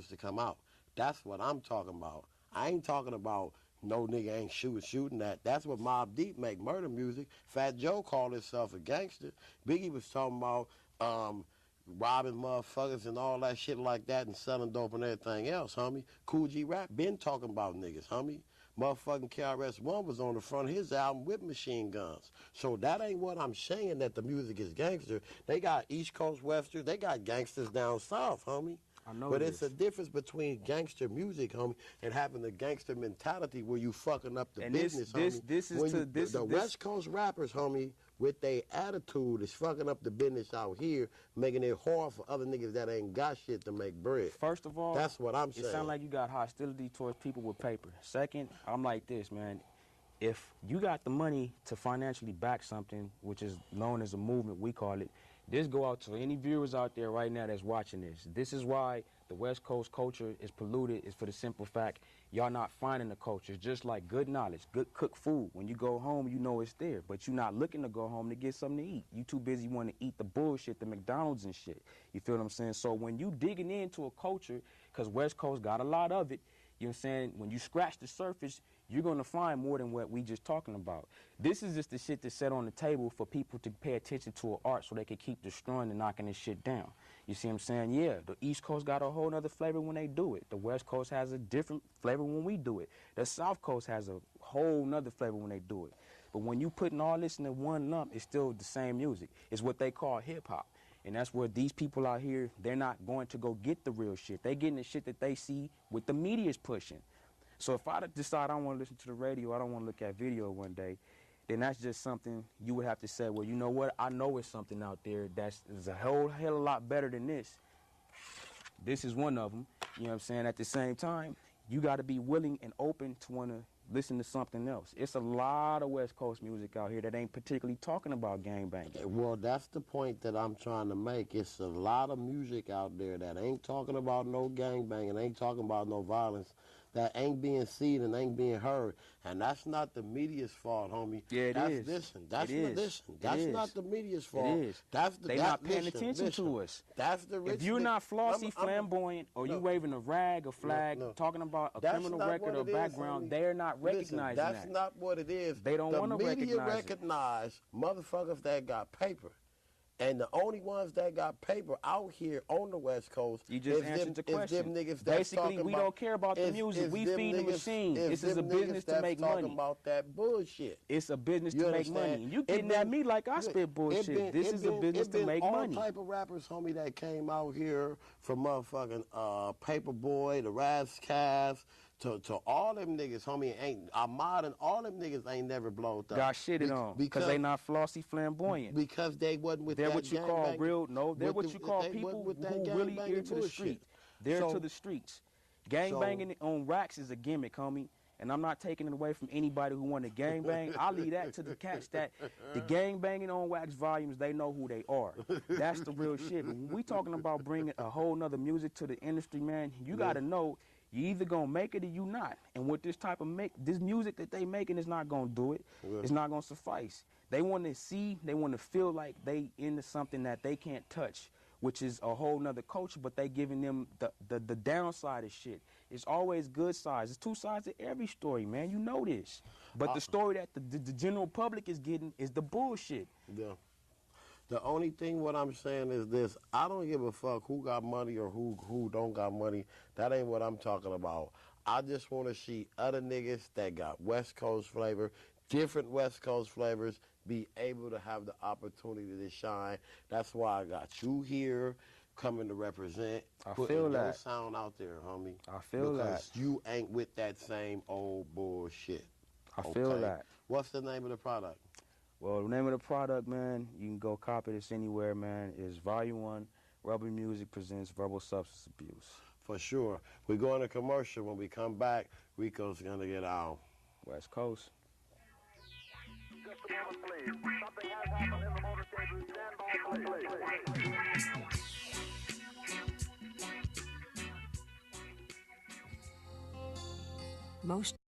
rappers to come out. That's what I'm talking about. I ain't talking about no nigga ain't shooting that. That's what Mobb Deep make, murder music. Fat Joe called himself a gangster. Biggie was talking about robbing motherfuckers and all that shit like that and selling dope and everything else, homie. Cool G Rap been talking about niggas, homie. Motherfucking KRS-One was on the front of his album with machine guns. So that ain't what I'm saying, that the music is gangster. They got East Coast Westers, they got gangsters down south, homie. I know but this. It's a difference between gangster music, homie, and having the gangster mentality where you fucking up the business, homie. The West Coast rappers, homie, with their attitude is fucking up the business out here, making it hard for other niggas that ain't got shit to make bread. First of all, that's what I'm saying. It sounds like you got hostility towards people with paper. Second, I'm like this, man. If you got the money to financially back something, which is known as a movement, we call it, this go out to any viewers out there right now that's watching this. This is why the West Coast culture is polluted, is for the simple fact y'all not finding the culture. It's just like good knowledge, good cooked food. When you go home, you know it's there, but you're not looking to go home to get something to eat. You too busy wanting to eat the bullshit, the McDonald's and shit. You feel what I'm saying? So when you digging into a culture, because West Coast got a lot of it, you know what I'm saying? When you scratch the surface, you're going to find more than what we just talking about. This is just the shit that's set on the table for people to pay attention to an art so they can keep destroying and knocking this shit down. You see what I'm saying? Yeah, the East Coast got a whole nother flavor when they do it. The West Coast has a different flavor when we do it. The South Coast has a whole nother flavor when they do it. But when you putting all this in one lump, it's still the same music. It's what they call hip-hop. And that's where these people out here, they're not going to go get the real shit. They getting the shit that they see what the media's pushing. So if I decide I want to listen to the radio, I don't want to look at video one day, then that's just something you would have to say, well, you know what? I know it's something out there that's a whole hell of a lot better than this. This is one of them. You know what I'm saying? At the same time, you got to be willing and open to want to listen to something else. It's a lot of West Coast music out here that ain't particularly talking about gangbanging. Well, that's the point that I'm trying to make. It's a lot of music out there that ain't talking about no gangbanging, ain't talking about no violence, that ain't being seen and ain't being heard. And that's not the media's fault, homie. Yeah, that's is. Listen, that's it not, listen, that's not the media's fault. It is. That's the, they not paying attention to us. That's the rich. If you're not flossy, flamboyant, or you waving a rag, a flag, talking about a criminal record or background, they're not recognizing that. That's not what it is. They don't want to recognize it. The media recognize motherfuckers that got paper. And the only ones that got paper out here on the West Coast, you just answered the question. Basically, we don't care about the music. We feed the machine. This is a business to make money. Talking about that bullshit. It's a business to make money. You getting at me like I spit bullshit. This is a business to make money. All type of rappers, homie, that came out here from motherfucking Paperboy, the Razzcast, to all them niggas, homie, ain't Ahmad and all them niggas ain't never blowed up. Got shitted on because they not flossy, flamboyant. Because they wasn't with they're that what you call real. No, they're what you call people who really ear to the street. They're to the streets. Gangbanging on racks is a gimmick, homie. And I'm not taking it away from anybody who want to gangbang. I'll leave that to the cats that the gangbanging on wax volumes, they know who they are. That's the real shit. But when we talking about bringing a whole nother music to the industry, man, you got to know you either gonna make it or you not. And with this type of this music that they making is not gonna do it. It's not gonna suffice. They want to see, they want to feel like they into something that they can't touch, which is a whole nother culture, but they giving them the downside of shit. It's always good sides. It's two sides to every story, man. You know this. But the story that the general public is getting is the bullshit. Yeah. The only thing what I'm saying is this. I don't give a fuck who got money or who don't got money. That ain't what I'm talking about. I just want to see other niggas that got West Coast flavor, different West Coast flavors, be able to have the opportunity to shine. That's why I got you here coming to represent. I feel that. Your sound out there, homie. I feel that. Because you ain't with that same old bullshit. I feel that. What's the name of the product? Well, the name of the product, man, you can go copy this anywhere, man, is Volume 1, Rubber Music Presents Verbal Substance Abuse. For sure. We're going to commercial. When we come back, Rico's going to get out. West Coast. Just a moment, please. Something has happened in the motorcade. Stand by, please. Most